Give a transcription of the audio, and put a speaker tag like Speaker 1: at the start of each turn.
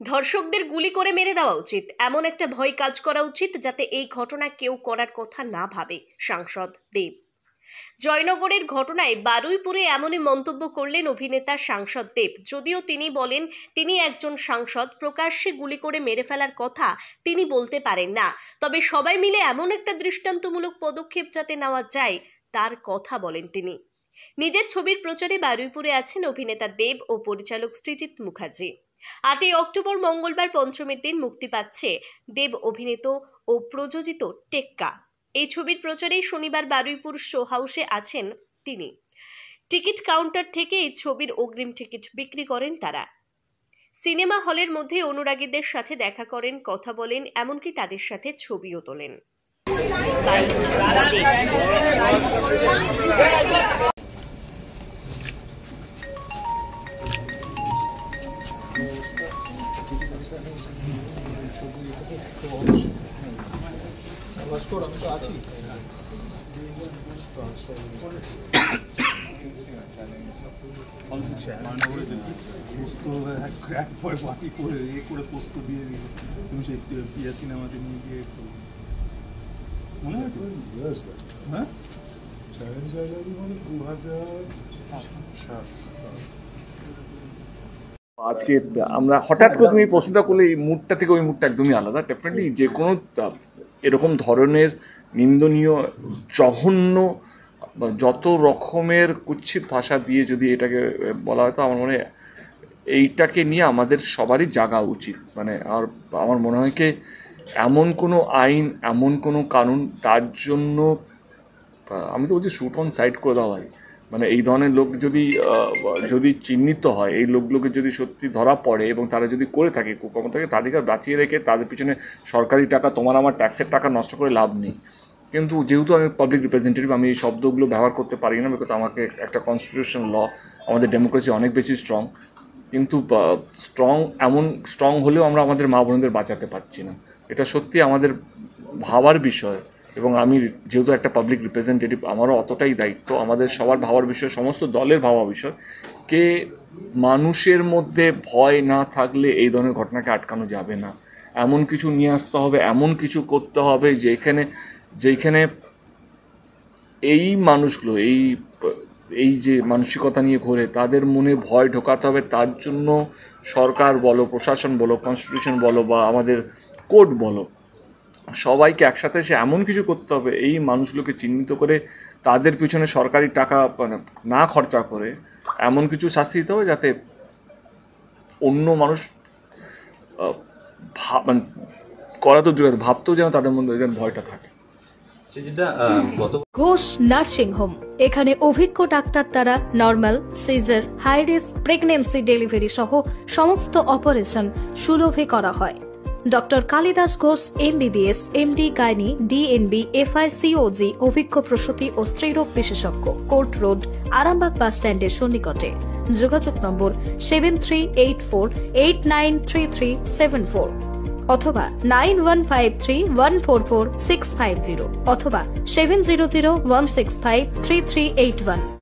Speaker 1: ধর্ষকদের গুলি করে মেরে দেওয়া উচিত, এমন একটা ভয় কাজ করা উচিত যাতে এই ঘটনা কেউ করার কথা না ভাবে। সাংসদ দেব। জয়নগরের ঘটনায় বারুইপুরে এমনই মন্তব্য করলেন অভিনেতা সাংসদ দেব। যদিও তিনি বলেন তিনি একজন সাংসদ, প্রকাশ্যে গুলি করে মেরে ফেলার কথা তিনি বলতে পারেন না, তবে সবাই মিলে এমন একটা দৃষ্টান্তমূলক পদক্ষেপ যাতে নেওয়া যায় তার কথা বলেন তিনি। নিজের ছবির প্রচারে বারুইপুরে আছেন অভিনেতা দেব ও পরিচালক সৃজিত মুখার্জি। 8ই অক্টোবর মঙ্গলবার পঞ্চমীর দিন মুক্তি পাচ্ছে দেব অভিনীত ও প্রযোজিত টেক্কা। এই ছবির প্রচারেই শনিবার বারুইপুর শো হাউসে আছেন তিনি। টিকিট কাউন্টার থেকে এই ছবির অগ্রিম টিকিট বিক্রি করেন তারা। সিনেমা হলের মধ্যে অনুরাগীদের সাথে দেখা করেন, কথা বলেন, এমনকি তাদের সাথে ছবিও তোলেন।
Speaker 2: আমি তো আছি। পোস্ত দিয়ে দিল, তুমি সেই পিয়া সিনেমাতে নিয়ে গিয়ে মনে আছে? হ্যাঁ, 2007।
Speaker 3: আজকে আমরা হঠাৎ করে তুমি প্রশ্নটা করলে এই মুডটা থেকে ওই মুডটা একদমই আলাদা। ডেফিনেটলি যে কোনো এরকম ধরনের নিন্দনীয়, জঘন্য, যত রকমের কুৎসিত ভাষা দিয়ে যদি এটাকে বলা হয়, তো আমার মনে হয় এইটাকে নিয়ে আমাদের সবারই জাগা উচিত। মানে আর আমার মনে হয় কি এমন কোনো আইন, এমন কোনো কানুন তার জন্য আমি তো বলছি শুট অন সাইট করে দেওয়া হয়। মানে এই ধরনের লোক যদি চিহ্নিত হয়, এই লোকগুলোকে যদি সত্যি ধরা পড়ে এবং তারা যদি করে থাকে কুকর্ম থেকে, তাদেরকে বাঁচিয়ে রেখে তাদের পিছনে সরকারি টাকা, তোমার আমার ট্যাক্সের টাকা নষ্ট করে লাভ নেই। কিন্তু যেহেতু আমি পাবলিক রিপ্রেজেন্টেটিভ, আমি এই শব্দগুলো ব্যবহার করতে পারি না, বিকজ আমাকে একটা কনস্টিটিউশন ল, আমাদের ডেমোক্রেসি অনেক বেশি স্ট্রং। কিন্তু স্ট্রং হলেও আমরা আমাদের মা বোনদের বাঁচাতে পারছি না। এটা সত্যি আমাদের ভাবার বিষয়। এবং আমি যেহেতু একটা পাবলিক রিপ্রেজেন্টেটিভ, আমারও অতটাই দায়িত্ব, আমাদের সবার ভাবার বিষয়, সমস্ত দলের ভাবা বিষয়, কে মানুষের মধ্যে ভয় না থাকলে এই ধরনের ঘটনাকে আটকানো যাবে না। এমন কিছু নিয়ে আসতে হবে, এমন কিছু করতে হবে যেখানে এই মানুষগুলো এই যে মানসিকতা নিয়ে ঘোরে তাদের মনে ভয় ঢোকাতে হবে। তার জন্য সরকার বলো, প্রশাসন বলো, কনস্টিটিউশন বলো বা আমাদের কোর্ট বলো, সবাইকে একসাথে এসে এমন কিছু করতে হবে এই মানুষগুলোকে চিহ্নিত করে তাদের পিছনে সরকারি টাকা মানে না খরচা করে এমন কিছু শাস্তি দিতে হবে যাতে অন্য মানুষ মানে করা তো দূরে, ভাবতেও যেন তাদের মধ্যে যেন ভয়টা থাকে।
Speaker 4: ঘোষ নার্সিং হোম, এখানে অভিজ্ঞ ডাক্তার দ্বারা normal, caesar, high risk pregnancy, delivery সহ সমস্ত অপারেশন সুলভে করা হয়। Doctor Kalidas Ghosh MBBS, MD gynae, DNB, FICOG, অভিজ্ঞ প্রসূতি ও স্ত্রীরোগ বিশেষজ্ঞ, কোর্ট রোড, আরামবাগ বাস স্ট্যান্ডের সন্নিকটে। যোগাযোগ নম্বর 7384893374 অথবা 9153144650 অথবা 7001653381।